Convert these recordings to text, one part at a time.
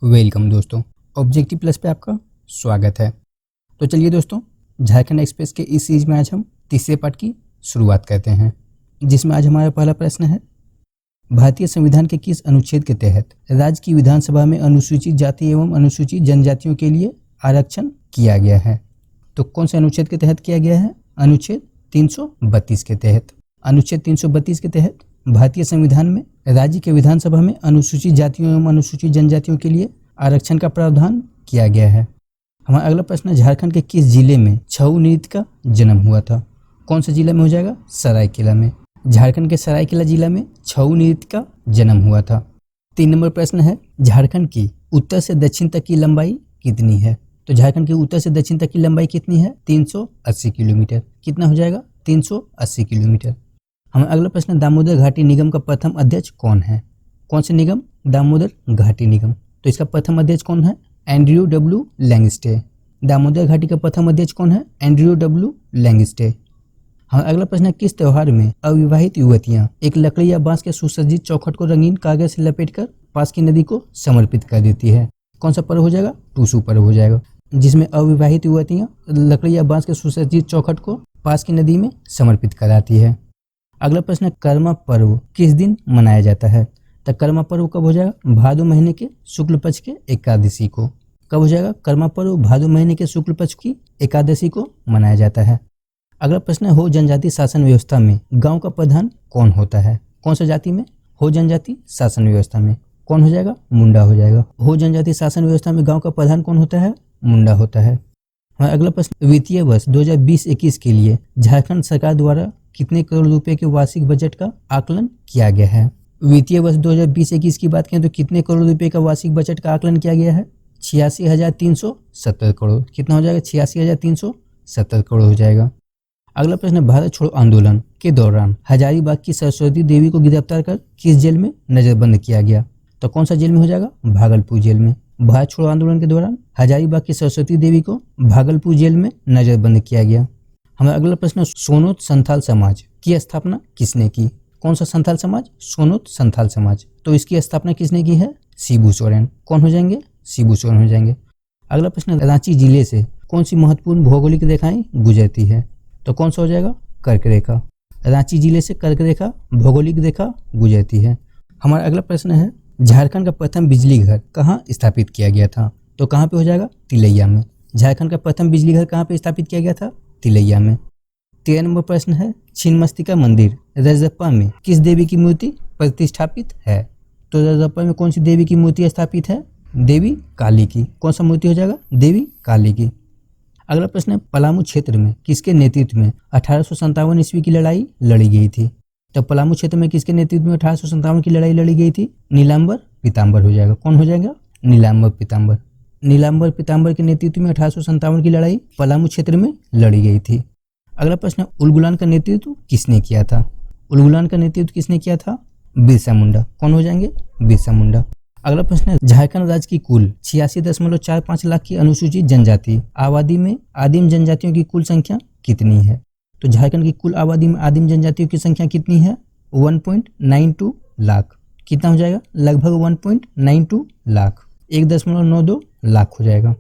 Welcome दोस्तों, objective plus पे आपका स्वागत है। तो चलिए दोस्तों, झारखंड एक्सप्रेस के इस सीरीज में आज हम तीसरे पार्ट की शुरुआत करते हैं, जिसमें आज हमारा पहला प्रश्न है, भारतीय संविधान के किस अनुच्छेद के तहत राज्य की विधानसभा में अनुसूचित जाति एवं अनुसूचित जनजातियों के लिए आरक्षण किया गया है? तो कौन से अनुच्छेद के तहत किया गया है? अनुच्छेद 332 के तहत। अनुच्छेद 332 के तहत भारतीय संविधान में राज्य के विधानसभा में अनुसूचित जातियों एवं अनुसूचित जनजातियों के लिए आरक्षण का प्रावधान किया गया है। हमारा अगला प्रश्न है, झारखंड के किस जिले में छऊ नृत्य का जन्म हुआ था? कौन सा जिला में हो जाएगा? सरायकेला में। झारखंड के सरायकेला जिला में छऊ नृत्य का जन्म हुआ था। 3 नंबर प्रश्न है, झारखंड की उत्तर से दक्षिण तक की लंबाई कितनी है? तो झारखंड की उत्तर से दक्षिण तक की लंबाई कितनी है? 380 किलोमीटर। कितना हो जाएगा? 380 किलोमीटर। हमारा अगला प्रश्न, दामोदर घाटी निगम का प्रथम अध्यक्ष कौन है? कौन से निगम? दामोदर घाटी निगम। तो इसका प्रथम अध्यक्ष कौन है? Andrew W लैंगस्टे। दामोदर घाटी का प्रथम अध्यक्ष कौन है? Andrew W Langstaff. हमारा अगला प्रश्न है, किस त्योहार में अविवाहित युवतियां एक लकड़ी या बांस के सुसज्जित चौखट को रंगीन कागज से लपेटकर पास की नदी को समर्पित कर देती है? कौन सा पर्व हो जाएगा? टूसू पर्व हो जाएगा, जिसमें अविवाहित युवतियां लकड़ी या बांस के सुसज्जित चौखट को पास की नदी में समर्पित कराती है। अगला प्रश्न है, कर्मा पर्व किस दिन मनाया जाता है? तो कर्मा पर्व कब हो जाएगा? भादो महीने के शुक्ल पक्ष के एकादशी को। कब हो जाएगा कर्मा पर्व? भादो महीने के शुक्ल पक्ष की एकादशी को मनाया जाता है। अगला प्रश्न है, हो जनजाति शासन व्यवस्था में गांव का प्रधान कौन होता है? कौन सा जाति में? हो जनजाति शासन व्यवस्था में कौन हो जाएगा? मुंडा हो जाएगा। हो जनजाति शासन व्यवस्था में गाँव का प्रधान कौन होता है? मुंडा होता है। हमारा अगला प्रश्न, वित्तीय वर्ष 2020-21 के लिए झारखंड सरकार द्वारा कितने करोड़ रुपए के वार्षिक बजट का आकलन किया गया है? वित्तीय वर्ष 2020-21 की बात करें तो कितने करोड़ रुपए का वार्षिक बजट का आकलन किया गया है? 86,370 करोड़। कितना हो जाएगा? 86,370 करोड़ हो जाएगा। अगला प्रश्न, भारत छोड़ो आंदोलन के दौरान हजारीबाग की सरस्वती देवी को गिरफ्तार कर किस जेल में नजरबंद किया गया? तो कौन सा जेल में हो जाएगा? भागलपुर जेल में। भारत छोड़ो आंदोलन के दौरान हजारीबाग की सरस्वती देवी को भागलपुर जेल में नजरबंद किया गया। हमारा अगला प्रश्न, सोनोत संथाल समाज की स्थापना किसने की? कौन सा संथाल समाज? सोनोत संथाल समाज। तो इसकी स्थापना किसने की है? शिबू सोरेन। कौन हो जाएंगे? शिबू सोरेन हो जाएंगे। अगला प्रश्न, रांची जिले से कौन सी महत्वपूर्ण भौगोलिक रेखाएं गुजरती है? तो कौन सा हो जाएगा? कर्क रेखा। रांची जिले से कर्क रेखा भौगोलिक रेखा गुजरती है। हमारा अगला प्रश्न है, झारखंड का प्रथम बिजली घर कहाँ स्थापित किया गया था? तो कहाँ पे हो जाएगा? तिलैया में। झारखंड का प्रथम बिजली घर कहाँ पे स्थापित किया गया था? तिलैया में। 13 नंबर प्रश्न है, छिन्नमस्तिका मंदिर रजरप्पा में किस देवी की मूर्ति प्रतिष्ठापित है? तो रजरप्पा में कौन सी देवी की मूर्ति स्थापित है? देवी काली की। कौन सा मूर्ति हो जाएगा? देवी काली की। अगला प्रश्न है, पलामू क्षेत्र में किसके नेतृत्व में 1857 ईस्वी की लड़ाई लड़ी गई थी? तो पलामू क्षेत्र में किसके नेतृत्व में 1857 की लड़ाई लड़ी गई थी? नीलांबर पीताम्बर हो जाएगा। कौन हो जाएगा? नीलांबर पीताम्बर। नीलांबर पीताम्बर के नेतृत्व में 1857 की लड़ाई पलामू क्षेत्र में लड़ी गई थी। अगला प्रश्न, उलगुलान का नेतृत्व किसने किया था? उलगुलान का नेतृत्व किसने किया था? बिरसा मुंडा। कौन हो जाएंगे? बिरसा मुंडा। अगला प्रश्न है, झारखंड राज्य की कुल 86.45 लाख की अनुसूचित जनजाति आबादी में आदिम जनजातियों की कुल संख्या कितनी है? तो झारखंड की कुल आबादी में आदिम जनजातियों की संख्या कितनी है? 1.92 लाख। कितना हो जाएगा? लगभग 1.92 लाख। 1.92 लाख हो जाएगा।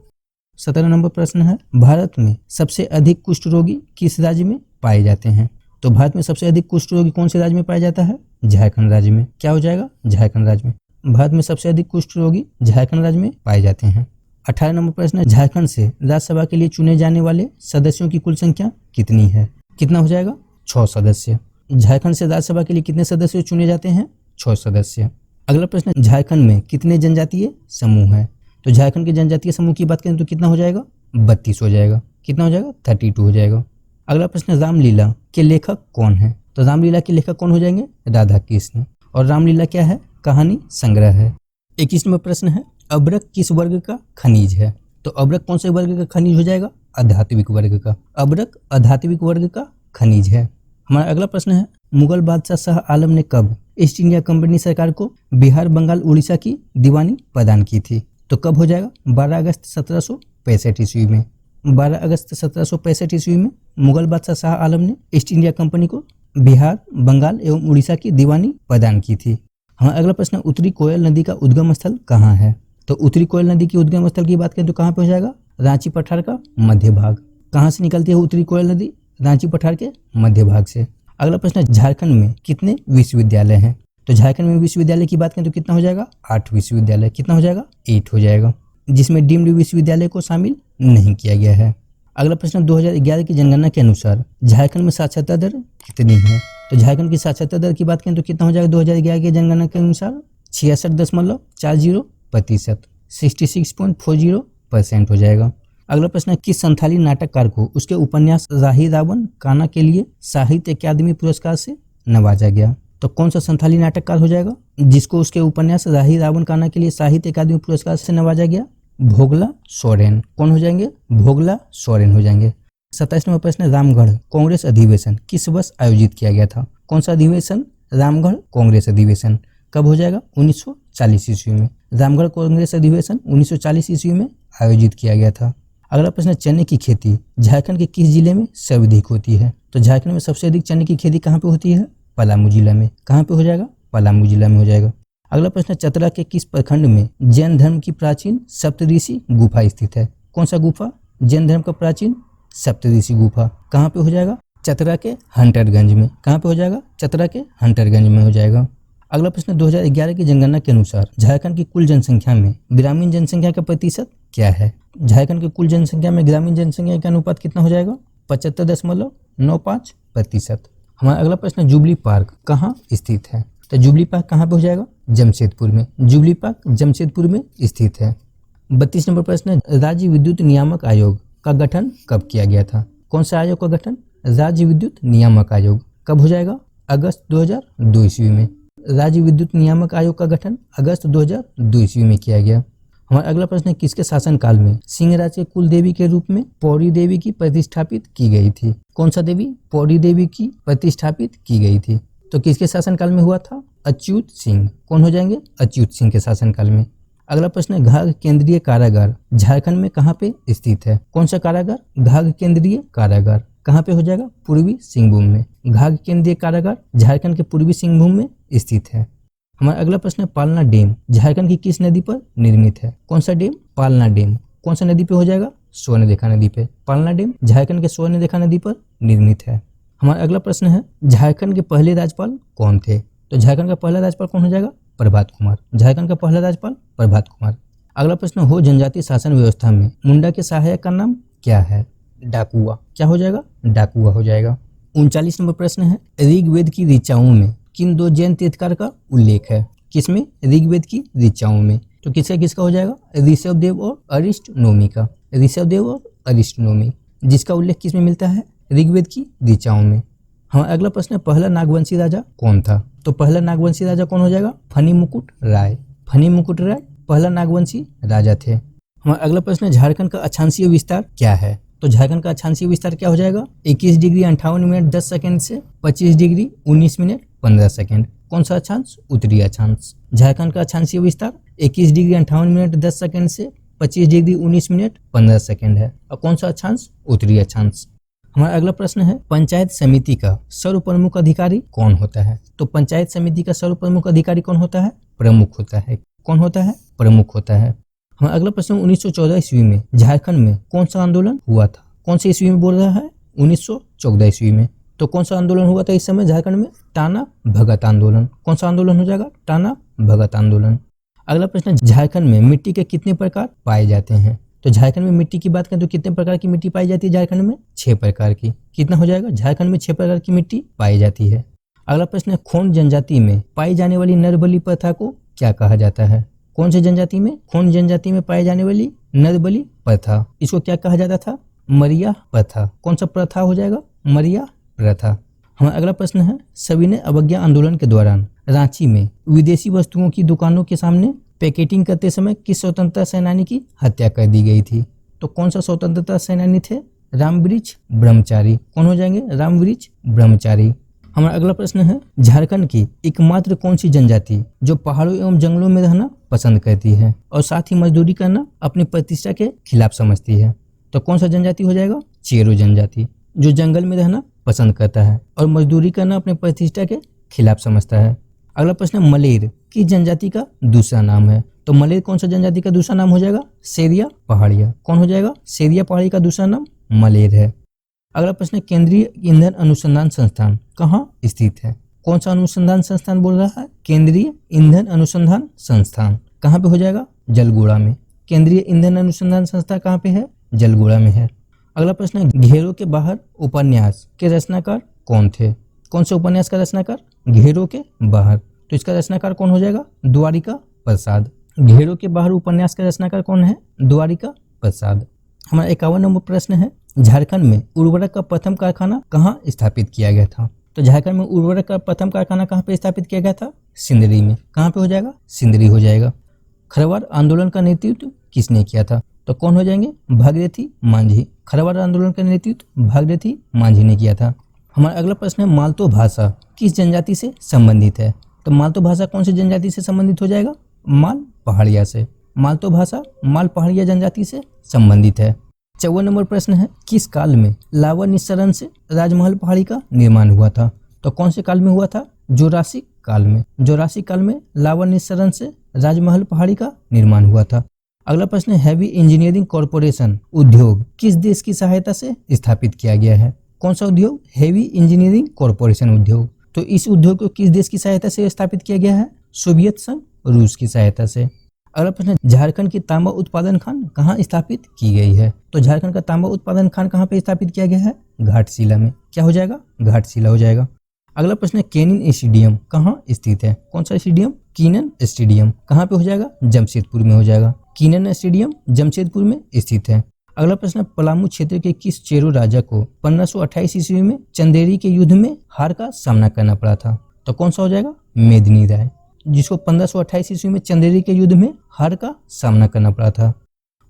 17 नंबर प्रश्न है, भारत में सबसे अधिक कुष्ठ रोगी किस राज्य में पाए जाते हैं? तो भारत में सबसे अधिक कुष्ठ रोगी कौन से राज्य में पाया जाता है? झारखंड राज्य में। क्या हो जाएगा? झारखंड राज्य में। भारत में सबसे अधिक कुष्ठ रोगी झारखंड राज्य में पाए जाते हैं। 18 नंबर प्रश्न है, झारखंड से राज्यसभा के लिए चुने जाने वाले सदस्यों की कुल संख्या कितनी है? कितना हो जाएगा? 6 सदस्य। झारखंड से राज्यसभा के लिए कितने सदस्य चुने जाते हैं? 6 सदस्य। अगला प्रश्न, झारखंड में कितने जनजातीय समूह हैं? तो झारखंड के जनजातीय समूह की बात करें तो कितना हो जाएगा? 32 हो जाएगा। कितना हो जाएगा? 32 हो जाएगा। अगला प्रश्न, रामलीला के लेखक कौन है? तो रामलीला के लेखक कौन हो जाएंगे? राधा कृष्ण। और रामलीला क्या है? कहानी संग्रह है। 21 नंबर प्रश्न है, अभ्रक किस वर्ग का खनिज है? तो अभ्रक कौन से वर्ग का खनिज हो जाएगा? आध्यात्मिक वर्ग का। अभ्रक आध्यात्मिक वर्ग का खनिज है। हमारा अगला प्रश्न है, मुगल बादशाह शाह आलम ने कब ईस्ट इंडिया कंपनी सरकार को बिहार, बंगाल, उड़ीसा की दीवानी प्रदान की थी? तो कब हो जाएगा? 12 अगस्त 1765 ईस्वी में। 12 अगस्त 1765 ईस्वी में मुगल बादशाह शाह आलम ने ईस्ट इंडिया कंपनी को बिहार, बंगाल एवं उड़ीसा की दीवानी प्रदान की थी। हमारा अगला प्रश्न, उत्तरी कोयल नदी का उद्गम स्थल कहाँ है? तो उत्तरी कोयल नदी की उद्गम स्थल की बात करें तो कहाँ पे हो जाएगा? रांची पठार का मध्य भाग। कहाँ से निकलती है उत्तरी कोयल नदी? रांची पठार के मध्य भाग से। अगला प्रश्न है, झारखंड में कितने विश्वविद्यालय हैं? तो झारखंड में विश्वविद्यालय की बात करें तो कितना हो जाएगा? 8 विश्वविद्यालय। कितना हो जाएगा? 8 हो जाएगा, जिसमें डीम्ड विश्वविद्यालय को शामिल नहीं किया गया है। अगला प्रश्न, 2011 की जनगणना के अनुसार झारखंड में साक्षरता दर कितनी है? तो झारखंड की साक्षरता दर की बात करें तो कितना हो जाएगा 2011 की जनगणना के अनुसार? 66.40%, 66.40% हो जाएगा। अगला प्रश्न है, किस संथाली नाटककार को उसके उपन्यास राही रावण काना के लिए साहित्य अकादमी पुरस्कार से नवाजा गया? तो कौन सा संथाली नाटककार हो जाएगा जिसको उसके उपन्यास राही रावण काना के लिए साहित्य अकादमी पुरस्कार से नवाजा गया? भोगला सोरेन। कौन हो जाएंगे? भोगला सोरेन हो जाएंगे। 27 नंबर प्रश्न, रामगढ़ कांग्रेस अधिवेशन किस वर्ष आयोजित किया गया था? कौन सा अधिवेशन? रामगढ़ कांग्रेस अधिवेशन। कब हो जाएगा? 1940 ईस्वी में। रामगढ़ कांग्रेस अधिवेशन 1940 ईस्वी में आयोजित किया गया था। अगला प्रश्न, चने की खेती झारखंड के किस जिले में सर्वाधिक होती है? तो झारखंड में सबसे अधिक चने की खेती कहाँ पे होती है? पलामू जिला में। कहाँ पे हो जाएगा? पलामू जिला में हो जाएगा। अगला प्रश्न, चतरा के किस प्रखंड में जैन धर्म की प्राचीन सप्तऋषि गुफा स्थित है? कौन सा गुफा? जैन धर्म का प्राचीन सप्तऋषि गुफा। कहाँ पे हो जाएगा? चतरा के हंटरगंज में। कहाँ पे हो जाएगा? चतरा के हंटरगंज में हो जाएगा। अगला प्रश्न, 2011 की जनगणना के अनुसार झारखंड की कुल जनसंख्या में ग्रामीण जनसंख्या का प्रतिशत क्या है? झारखंड की कुल जनसंख्या में ग्रामीण जनसंख्या का अनुपात कितना हो जाएगा? 75.95%। हमारा अगला प्रश्न, जुबली पार्क कहाँ स्थित है? तो जुबली पार्क कहाँ पे हो जाएगा? जमशेदपुर में। जुबली पार्क जमशेदपुर में स्थित है। 32 नंबर प्रश्न, राज्य विद्युत नियामक आयोग का गठन कब किया गया था? कौन सा आयोग का गठन? राज्य विद्युत नियामक आयोग। कब हो जाएगा? अगस्त 2002 ईस्वी में। राज्य विद्युत नियामक आयोग का गठन अगस्त 2002 ईस्वी में किया गया। हमारा अगला प्रश्न है, किसके शासनकाल में सिंहराज के कुल देवी के रूप में पौड़ी देवी की प्रतिष्ठापित की गई थी? कौन सा देवी? पौड़ी देवी की प्रतिष्ठापित की गई थी। तो किसके शासनकाल में हुआ था? अच्युत सिंह। कौन हो जाएंगे? अच्युत सिंह के शासनकाल में। अगला प्रश्न है, घाघ केंद्रीय कारागार झारखंड में कहाँ पे स्थित है? कौन सा कारागार? घाघ केंद्रीय कारागार। कहाँ पे हो जाएगा? पूर्वी सिंहभूम में। घाघ केंद्रीय कारागार झारखंड के पूर्वी सिंहभूम में स्थित है। हमारा अगला प्रश्न है, पालना डैम झारखंड की किस नदी पर निर्मित है? कौन सा डैम? पालना डैम। कौन सा नदी पे हो जाएगा? स्वर्णरेखा नदी पे। पालना डैम झारखंड के स्वर्णरेखा नदी पर निर्मित है। हमारा अगला प्रश्न है, झारखंड के पहले राज्यपाल कौन थे? तो झारखंड का पहला राज्यपाल कौन हो जाएगा? प्रभात कुमार। झारखंड का पहला राज्यपाल प्रभात कुमार। अगला प्रश्न, हो जनजातीय शासन व्यवस्था में मुंडा के सहायक का नाम क्या है? डाकुआ। क्या हो जाएगा? डाकुआ हो जाएगा। 39 नंबर प्रश्न है, ऋग्वेद की ऋचाओं में किन दो जैन तीर्थकार का उल्लेख है? किसमें? ऋग्वेद की ऋचाओं में। तो किसका हो जाएगा? ऋषभदेव और अरिष्टनोमी का। ऋषभदेव और अरिष्टनोमी, जिसका उल्लेख किसमें मिलता है? ऋग्वेद की ऋचाओं में। हमारा अगला प्रश्न है, पहला नागवंशी राजा कौन था? तो पहला नागवंशी राजा कौन हो जाएगा? फनी मुकुट राय। फनी मुकुट राय पहला नागवंशी राजा थे। हमारा अगला प्रश्न है, झारखंड का अक्षांशीय विस्तार क्या है? तो झारखंड का अक्षांशीय विस्तार क्या हो जाएगा? 21 डिग्री 58 मिनट 10 सेकंड से 25 डिग्री 19 मिनट 15 सेकंड। कौन सा अक्षांश? उत्तरी अक्षांश। झारखंड का अक्षांशीय विस्तार 21 डिग्री 58 मिनट 10 सेकंड से 25 डिग्री 19 मिनट 15 सेकंड है। और कौन सा अक्षांश? उत्तरी अक्षांश। हमारा अगला प्रश्न है, पंचायत समिति का सर्व प्रमुख अधिकारी कौन होता है? तो पंचायत समिति का सर्व प्रमुख अधिकारी कौन होता है? प्रमुख होता है। कौन होता है? प्रमुख होता है। हमारा अगला प्रश्न, 1914 ईस्वी में झारखंड में कौन सा आंदोलन हुआ था? कौन सी ईस्वी में बोल रहा है? 1914 ईस्वी में। तो कौन सा आंदोलन हुआ था इस समय झारखंड में? टाना भगत आंदोलन। कौन सा आंदोलन हो जाएगा? टाना भगत आंदोलन। अगला प्रश्न, झारखंड में मिट्टी के कितने प्रकार पाए जाते हैं? तो झारखंड में मिट्टी की बात करें तो कितने प्रकार की मिट्टी पाई जाती है झारखंड में? 6 प्रकार की। कितना हो जाएगा? झारखंड में 6 प्रकार की मिट्टी पाई जाती है। अगला प्रश्न है, खोंड जनजाति में पाई जाने वाली नरबली प्रथा को क्या कहा जाता है? कौन सी जनजाति में? खोंड जनजाति में पाई जाने वाली नरबली प्रथा, इसको क्या कहा जाता था? मरिया प्रथा। कौन सा प्रथा हो जाएगा? मरिया प्रथा। हमारा अगला प्रश्न है, सविनय अवज्ञा आंदोलन के दौरान रांची में विदेशी वस्तुओं की दुकानों के सामने पैकेटिंग करते समय किस स्वतंत्रता सेनानी की हत्या कर दी गई थी? तो कौन सा स्वतंत्रता सेनानी थे? रामवृक्ष ब्रह्मचारी। कौन हो जाएंगे? रामवृक्ष ब्रह्मचारी। हमारा अगला प्रश्न है, झारखंड की एकमात्र कौन सी जनजाति जो पहाड़ों एवं जंगलों में रहना पसंद करती है और साथ ही मजदूरी करना अपनी प्रतिष्ठा के खिलाफ समझती है? तो कौन सा जनजाति हो जाएगा? चेरो जनजाति, जो जंगल में रहना पसंद करता है और मजदूरी करना अपने प्रतिष्ठा के खिलाफ समझता है। अगला प्रश्न, मलेर किस जनजाति का दूसरा नाम है? तो मलेर कौन सा जनजाति का दूसरा नाम हो जाएगा? सेरिया पहाड़िया। कौन हो जाएगा? सेरिया पहाड़ी का दूसरा नाम मलेर है। अगला प्रश्न है, केंद्रीय ईंधन अनुसंधान संस्थान कहाँ स्थित है? कौन सा अनुसंधान संस्थान बोल रहा है? केंद्रीय ईंधन अनुसंधान संस्थान कहाँ पे हो जाएगा? जलगोड़ा में। केंद्रीय ईंधन अनुसंधान संस्थान कहाँ पे है? जलगोड़ा में है। अगला प्रश्न है, घेरों के बाहर उपन्यास के रचनाकार कौन थे? कौन से उपन्यास का रचनाकार? घेरों के बाहर। तो इसका रचनाकार कौन हो जाएगा? द्वारिका प्रसाद। घेरों के बाहर उपन्यास का रचनाकार कौन है? द्वारिका प्रसाद। हमारा 51 नंबर प्रश्न है, झारखंड में उर्वरक का प्रथम कारखाना कहाँ स्थापित किया गया था? तो झारखंड में उर्वरक का प्रथम कारखाना कहाँ पे स्थापित किया गया था? सिंदरी में। कहाँ पे हो जाएगा? सिंदरी हो जाएगा। खरवार आंदोलन का नेतृत्व किसने किया था? तो कौन हो जाएंगे? भागीरथी मांझी। खरवार आंदोलन का नेतृत्व भागीरथी मांझी ने किया था। हमारा अगला प्रश्न है, मालतो भाषा किस जनजाति से संबंधित है? तो मालतो भाषा कौन सी जनजाति से संबंधित हो जाएगा? माल पहाड़िया से। मालतो भाषा माल पहाड़िया जनजाति से संबंधित है। 54 नंबर प्रश्न है, किस काल में लावा निस्सरण से राजमहल पहाड़ी का निर्माण हुआ था? तो कौन से काल में हुआ था? जुरासिक काल में। जुरासिक काल में लावा निस्सरण से राजमहल पहाड़ी का निर्माण हुआ था। अगला प्रश्न है, हैवी इंजीनियरिंग कॉरपोरेशन उद्योग किस देश की सहायता से स्थापित किया गया है? कौन सा उद्योग? हैवी इंजीनियरिंग कॉरपोरेशन उद्योग। तो इस उद्योग को किस देश की सहायता से स्थापित किया गया है? सोवियत संघ रूस की सहायता से। अगला प्रश्न, झारखंड की तांबा उत्पादन खान कहाँ स्थापित की गई है? तो झारखंड का तांबा उत्पादन खान कहाँ पे स्थापित किया गया है? घाटशिला में। क्या हो जाएगा? घाटशिला हो जाएगा। अगला प्रश्न है, केनिन स्टेडियम कहाँ स्थित है? कौन सा स्टेडियम? Keenan stadium. कहाँ पे हो जाएगा? जमशेदपुर में हो जाएगा। कीनन स्टेडियम जमशेदपुर में स्थित है। अगला प्रश्न, पलामू क्षेत्र के किस चेरो राजा को 1528 ईस्वी में चंदेरी के युद्ध में हार का सामना करना पड़ा था? तो कौन सा हो जाएगा? मेदिनी राय, जिसको 1528 ईस्वी में चंदेरी के युद्ध में हार का सामना करना पड़ा था।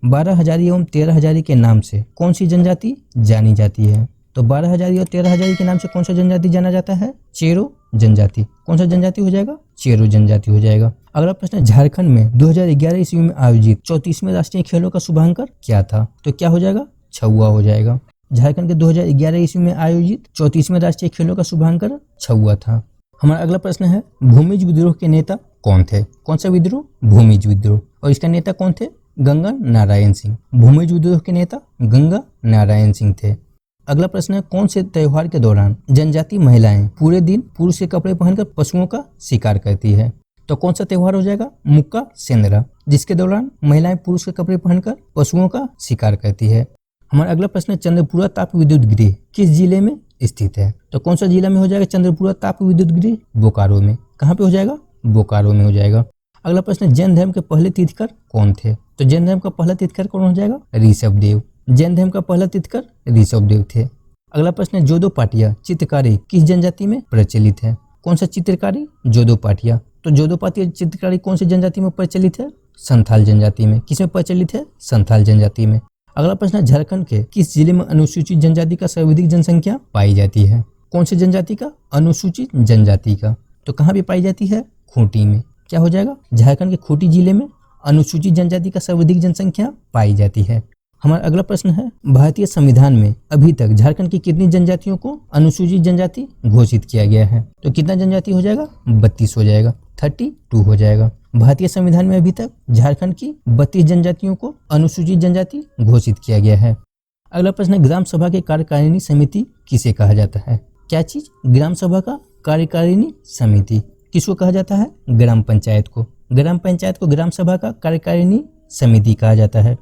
12 हजारी एवं 13 हजारी के नाम से कौन सी जनजाति जानी जाती है? तो 12 हजारी और 13 हजारी के नाम से कौन सा जनजाति जाना जाता है? चेरो जनजाति। कौन सा जनजाति हो जाएगा? चेरो जनजाति हो जाएगा। अगला प्रश्न, झारखंड में 2011 ईस्वी में आयोजित 34वें राष्ट्रीय खेलों का शुभांकर क्या था? तो क्या हो जाएगा? छुआ हो जाएगा। झारखंड के 2011 ईस्वी में आयोजित 34वें राष्ट्रीय खेलों का शुभांकर छुआ था। हमारा अगला प्रश्न है, भूमिज विद्रोह के नेता कौन थे? कौन सा विद्रोह? भूमिज विद्रोह। और इसका नेता कौन थे? गंगा नारायण सिंह। भूमिज विद्रोह के नेता गंगा नारायण सिंह थे। अगला प्रश्न है, कौन से त्योहार के दौरान जनजाति महिलाएं पूरे दिन पुरुष के कपड़े पहनकर पशुओं का शिकार करती है? तो कौन सा त्योहार हो जाएगा? मुक्का सेंद्रा, जिसके दौरान महिलाएं पुरुष के कपड़े पहनकर पशुओं का शिकार करती है। हमारा अगला प्रश्न है, चंद्रपुरा ताप विद्युत गृह किस जिले में स्थित है? तो कौन सा जिला में हो जाएगा? चंद्रपुरा ताप विद्युत गृह बोकारो में। कहाँ पे हो जाएगा? बोकारो में हो जाएगा। अगला प्रश्न है, जैन धर्म के पहले तीर्थकर कौन थे? तो जैन धर्म का पहला तीर्थकर कौन हो जाएगा? ऋषभदेव। जैन धर्म का पहला तीर्थकर ऋषभदेव थे। अगला प्रश्न है, जोदो पाटिया चित्रकारी किस जनजाति में प्रचलित है? कौन सा चित्रकारी? जोदो पाटिया। तो जोदो पाटिया चित्रकारी कौन सी जनजाति में प्रचलित है? संथाल जनजाति में। किसमें प्रचलित है? संथाल जनजाति में। अगला प्रश्न है, झारखंड के किस जिले में अनुसूचित जनजाति का सर्वाधिक जनसंख्या पाई जाती है? कौन सी जनजाति का? अनुसूचित जनजाति का। तो कहाँ पे पाई जाती है? खूंटी में। क्या हो जाएगा? झारखंड के खूंटी जिले में अनुसूचित जनजाति का सर्वाधिक जनसंख्या पाई जाती है। हमारा अगला प्रश्न है, भारतीय संविधान में अभी तक झारखंड की कितनी जनजातियों को अनुसूचित जनजाति घोषित किया गया है? तो कितना जनजाति हो जाएगा? 32 हो जाएगा। 32 हो जाएगा। भारतीय संविधान में अभी तक झारखंड की 32 जनजातियों को अनुसूचित जनजाति घोषित किया गया है। अगला प्रश्न है, ग्राम सभा की कार्यकारिणी समिति किसे कहा जाता है? क्या चीज? ग्राम सभा का कार्यकारिणी समिति। किसको कहा जाता है? ग्राम पंचायत को। ग्राम पंचायत को ग्राम सभा का कार्यकारिणी समिति कहा जाता है।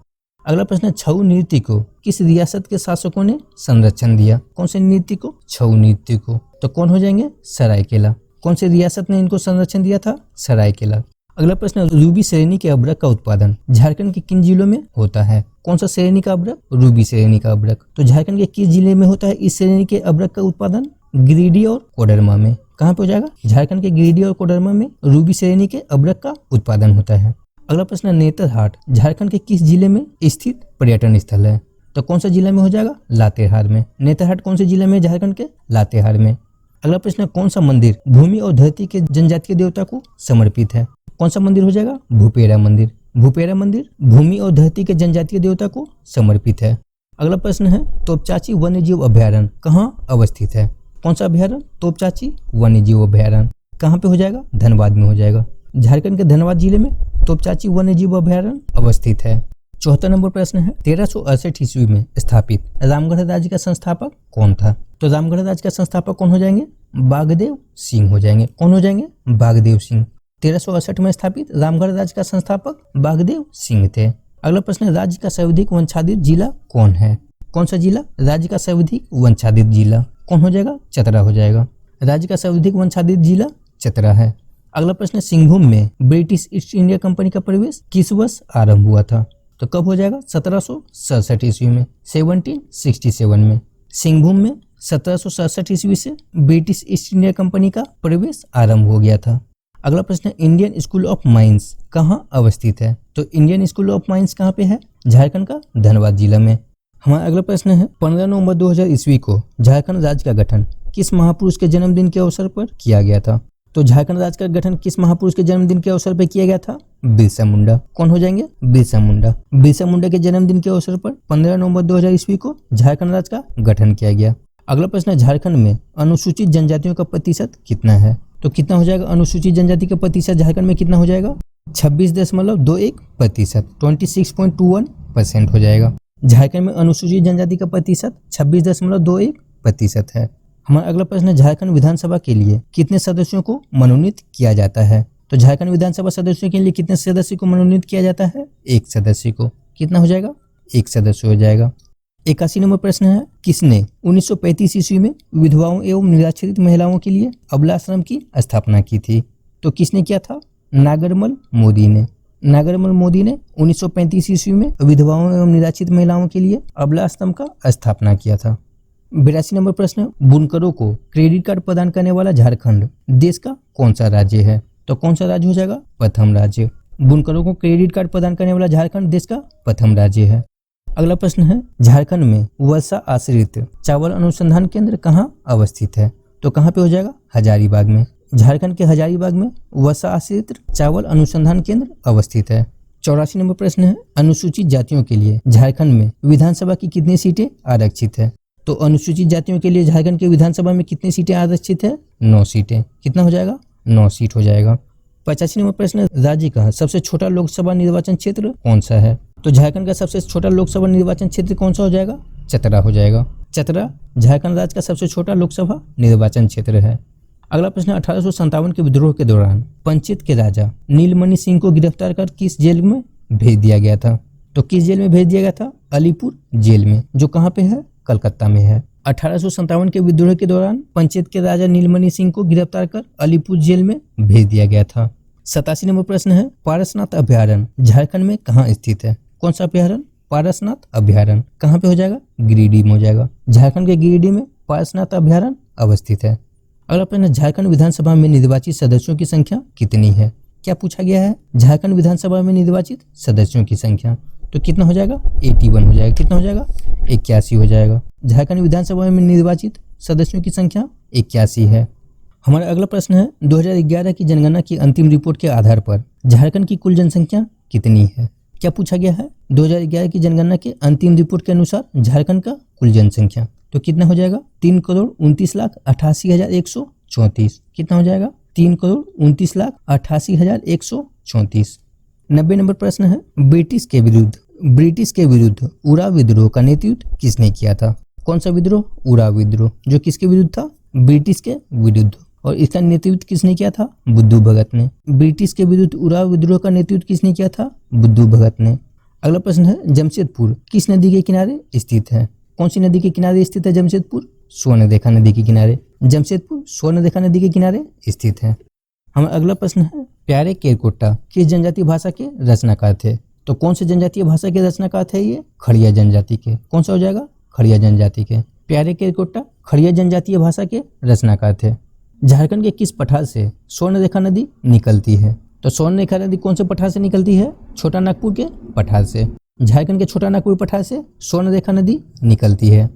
अगला प्रश्न है, छऊ नृत्य को किस रियासत के शासकों ने संरक्षण दिया? कौन से नृत्य को? छऊ नृत्य को। तो कौन हो जाएंगे? सरायकेला। कौन सी रियासत ने इनको संरक्षण दिया था? सरायकेला। अगला प्रश्न है, रूबी श्रेणी के अभ्रक का उत्पादन झारखंड के किन जिलों में होता है? कौन सा श्रेणी का अभ्रक? रूबी श्रेणी का अभ्रक। तो झारखंड के किस जिले में होता है इस श्रेणी के अभ्रक का उत्पादन? गिरिडीह और कोडरमा में। कहाँ पे हो जाएगा? झारखंड के गिरिडीह और कोडरमा में रूबी श्रेणी के अभ्रक का उत्पादन होता है। अगला प्रश्न है, नेतरहाट झारखंड के किस जिले में स्थित पर्यटन स्थल है? तो कौन सा जिला में हो जाएगा? लातेहार में। नेतरहाट कौन से जिले में? झारखंड के लातेहार में। अगला प्रश्न है, कौन सा मंदिर भूमि और धरती के जनजातीय देवता को समर्पित है? कौन सा मंदिर हो जाएगा? भूपेरा मंदिर। भूपेरा मंदिर भूमि और धरती के जनजातीय देवता को समर्पित है। अगला प्रश्न है, तोपचाची वन्यजीव अभयारण्य कहाँ अवस्थित है? कौन सा अभयारण्य? तोपचाची वन्यजीव अभयारण्य। कहाँ पे हो जाएगा? धनबाद में हो जाएगा। झारखंड के धनबाद जिले में तोपचाची वन्यजीव अभयारण्य अवस्थित है। 74 नंबर प्रश्न है 1368 ईस्वी में स्थापित रामगढ़ राज्य का संस्थापक कौन था? तो रामगढ़ राज्य का संस्थापक कौन हो जाएंगे? बागदेव सिंह हो जाएंगे। कौन हो जाएंगे? बागदेव सिंह। 1368 में स्थापित रामगढ़ राज्य का संस्थापक बागदेव सिंह थे। अगला प्रश्न है राज्य का सर्वाधिक वंशाधित जिला कौन है? कौन सा जिला? राज्य का सर्वाधिक वंशाधित जिला कौन हो जाएगा? चतरा हो जाएगा। राज्य का सर्वाधिक वंशाधित जिला चतरा है। अगला प्रश्न है सिंहभूम में ब्रिटिश ईस्ट इंडिया कंपनी का प्रवेश किस वर्ष आरंभ हुआ था? तो कब हो जाएगा? 1767 ईस्वी में, 1767 में। सिंहभूम में 1767 ईस्वी से ब्रिटिश ईस्ट इंडिया कंपनी का प्रवेश आरंभ हो गया था। अगला प्रश्न है इंडियन स्कूल ऑफ माइंस कहाँ अवस्थित है? तो इंडियन स्कूल ऑफ माइंस कहाँ पे है? झारखंड का धनबाद जिला में। हमारा अगला प्रश्न है 15 नवंबर 2000 ईस्वी को झारखंड राज्य का गठन किस महापुरुष के जन्मदिन के अवसर पर किया गया था? तो झारखंड राज्य का गठन किस महापुरुष के जन्मदिन के अवसर पर किया गया था? बिरसा मुंडा। कौन हो जाएंगे? बिरसा मुंडा। बिरसा मुंडा के जन्मदिन के अवसर पर 15 नवंबर 2000 ईस्वी को झारखंड राज्य का गठन किया गया। अगला प्रश्न है झारखंड में अनुसूचित जनजातियों का प्रतिशत कितना है? तो कितना हो जाएगा? अनुसूचित जनजाति का प्रतिशत झारखंड में कितना हो जाएगा? 26.21%, 26.21% हो जाएगा। झारखंड में अनुसूचित जनजाति का प्रतिशत 26.21% है। हमारा अगला प्रश्न है झारखंड विधानसभा के लिए कितने सदस्यों को मनोनीत किया जाता है? तो झारखंड विधानसभा सदस्यों के लिए कितने सदस्य को मनोनीत किया जाता है? एक सदस्य को। कितना हो जाएगा? एक सदस्य हो जाएगा। 81 नंबर प्रश्न है किसने 1935 ईस्वी में विधवाओं एवं निराश्रित महिलाओं के लिए अबला आश्रम की स्थापना की थी? तो किसने किया था? नागरमल मोदी ने। नागरमल मोदी ने 1935 ईस्वी में विधवाओं एवं निराश्रित महिलाओं के लिए अबला आश्रम का स्थापना किया था। 82 नंबर प्रश्न बुनकरों को क्रेडिट कार्ड प्रदान करने वाला झारखंड देश का कौन सा राज्य है? तो कौन सा राज्य हो जाएगा? प्रथम राज्य। बुनकरों को क्रेडिट कार्ड प्रदान करने वाला झारखंड देश का प्रथम राज्य है। अगला प्रश्न है झारखंड में वर्षा आश्रित चावल अनुसंधान केंद्र कहाँ अवस्थित है? तो कहाँ पे हो जाएगा? हजारीबाग में। झारखंड के हजारीबाग में वर्षा आश्रित चावल अनुसंधान केंद्र अवस्थित है। 84 नंबर प्रश्न है अनुसूचित जातियों के लिए झारखंड में विधानसभा की कितनी सीटें आरक्षित है? तो अनुसूचित जातियों के लिए झारखंड के विधानसभा में कितनी सीटें आरक्षित है? 9 सीटें। कितना हो जाएगा? 9 सीट हो जाएगा। 85 नंबर प्रश्न राज्य का सबसे छोटा लोकसभा निर्वाचन क्षेत्र कौन सा है? तो झारखंड का सबसे छोटा लोकसभा निर्वाचन क्षेत्र कौन सा हो जाएगा? चतरा हो जाएगा। चतरा झारखंड राज्य का सबसे छोटा लोकसभा निर्वाचन क्षेत्र है। अगला प्रश्न 1857 के विद्रोह के दौरान पंचित के राजा नीलमणि सिंह को गिरफ्तार कर किस जेल में भेज दिया गया था? तो किस जेल में भेज दिया गया था? अलीपुर जेल में, जो कहाँ पे है? कलकत्ता में है। 1857 के विद्रोह के दौरान पंचायत के राजा नीलमणि सिंह को गिरफ्तार कर अलीपुर जेल में भेज दिया गया था। 87 नंबर प्रश्न है पारसनाथ अभयारण्य झारखंड में कहाँ स्थित है? कौन सा अभयारण्य? पारसनाथ अभयारण्य। कहाँ पे हो जाएगा? गिरिडीह में हो जाएगा। झारखंड के गिरिडीह में पारसनाथ अभयारण्य अवस्थित है। अगला प्रश्न झारखंड विधानसभा में निर्वाचित सदस्यों की संख्या कितनी है? क्या पूछा गया है? झारखंड विधानसभा में निर्वाचित सदस्यों की संख्या। तो कितना हो जाएगा? 81 हो जाएगा। कितना हो जाएगा? 81 हो जाएगा। झारखंड विधानसभा में निर्वाचित सदस्यों की संख्या 81 है। हमारा अगला प्रश्न है 2011 की जनगणना की अंतिम रिपोर्ट के आधार पर झारखंड की कुल जनसंख्या कितनी है? क्या पूछा गया है? 2011 की जनगणना के अंतिम रिपोर्ट के अनुसार झारखंड का कुल जनसंख्या तो कितना हो जाएगा? 3,29,88,134। कितना हो जाएगा? 3,29,88,134। 90 नंबर प्रश्न है ब्रिटिश के विरुद्ध उरा विद्रोह का नेतृत्व किसने किया था? कौन सा विद्रोह? उरा विद्रोह, जो किसके विरुद्ध था? ब्रिटिश के विरुद्ध। और इसका नेतृत्व किसने किया था? बुद्धू भगत ने। ब्रिटिश के विरुद्ध उरा विद्रोह का नेतृत्व किसने किया था? बुद्धू भगत ने। अगला प्रश्न है जमशेदपुर किस नदी के किनारे स्थित है? कौन सी नदी के किनारे स्थित है जमशेदपुर? स्वर्णरेखा नदी के किनारे। जमशेदपुर स्वर्णरेखा नदी के किनारे स्थित है। हमारा अगला प्रश्न है प्यारे केरकोट्टा किस जनजातीय भाषा के रचनाकार थे? तो कौन से जनजातीय भाषा के रचनाकार थे ये? खड़िया जनजाति के। कौन सा हो जाएगा? खड़िया जनजाति के। प्यारे केरकोट्टा खड़िया जनजातीय भाषा के रचनाकार थे। झारखंड के किस पठार से स्वर्णरेखा नदी निकलती है? तो स्वर्णरेखा नदी कौन से पठार से निकलती है? छोटा नागपुर के पठार से। झारखंड के छोटा नागपुर पठार से स्वर्णरेखा नदी निकलती है।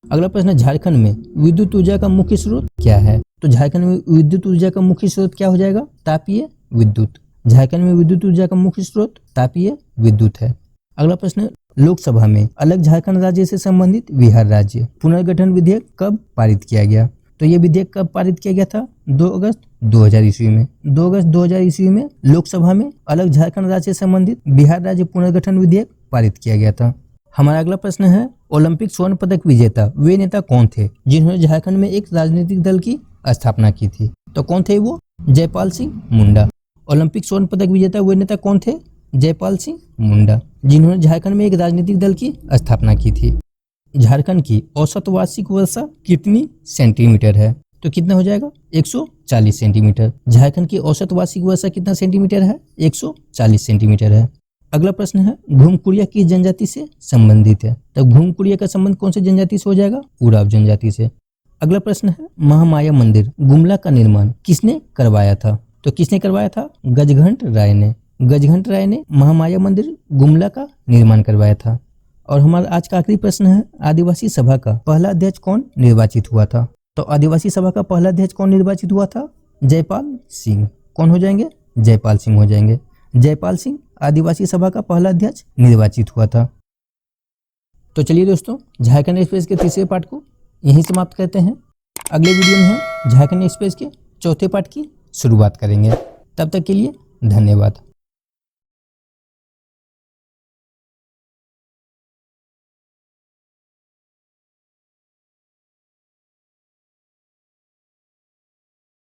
अगला प्रश्न झारखंड में विद्युत ऊर्जा का मुख्य स्रोत क्या है? तो झारखंड में विद्युत ऊर्जा का मुख्य स्रोत क्या हो जाएगा? तापीय विद्युत। झारखंड में विद्युत ऊर्जा का मुख्य स्रोत तापीय विद्युत है। अगला प्रश्न लोकसभा में अलग झारखंड राज्य से संबंधित बिहार राज्य पुनर्गठन विधेयक कब पारित किया गया? तो ये विधेयक कब पारित किया गया था? 2 अगस्त 2000 ईस्वी में। 2 अगस्त 2000 ईस्वी में लोकसभा में अलग झारखंड राज्य से संबंधित बिहार राज्य पुनर्गठन विधेयक पारित किया गया था। हमारा अगला प्रश्न है, ओलंपिक स्वर्ण पदक विजेता वे नेता कौन थे जिन्होंने झारखंड में एक राजनीतिक दल की स्थापना की थी? तो कौन थे वो? जयपाल सिंह मुंडा। ओलंपिक स्वर्ण पदक विजेता वे नेता कौन थे? जयपाल सिंह मुंडा, जिन्होंने झारखंड में एक राजनीतिक दल की स्थापना की थी। झारखंड की औसत वार्षिक वर्षा कितनी सेंटीमीटर है? तो कितना हो जाएगा? 140 सेंटीमीटर। झारखंड की औसत वार्षिक वर्षा कितना सेंटीमीटर है? 140 सेंटीमीटर है। अगला प्रश्न है, घुमकुरिया किस जनजाति से संबंधित है? तो घुमकुरिया का संबंध कौन से जनजाति से हो जाएगा? उराव जनजाति से। अगला प्रश्न है, महामाया मंदिर गुमला का निर्माण किसने करवाया था? तो किसने करवाया था? गजघंट राय ने। गजघंट राय ने महामाया मंदिर गुमला का निर्माण करवाया था। और हमारा आज का आखिरी प्रश्न है, आदिवासी सभा का पहला अध्यक्ष कौन निर्वाचित हुआ था? तो आदिवासी सभा का पहला अध्यक्ष कौन निर्वाचित हुआ था? जयपाल सिंह। कौन हो जाएंगे? जयपाल सिंह हो जाएंगे। जयपाल सिंह आदिवासी सभा का पहला अध्यक्ष निर्वाचित हुआ था। तो चलिए दोस्तों, झारखंड एक्सप्रेस के तीसरे पार्ट को यहीं समाप्त करते हैं। अगले वीडियो में हम झारखंड एक्सप्रेस के चौथे पार्ट की शुरुआत करेंगे। तब तक के लिए धन्यवाद।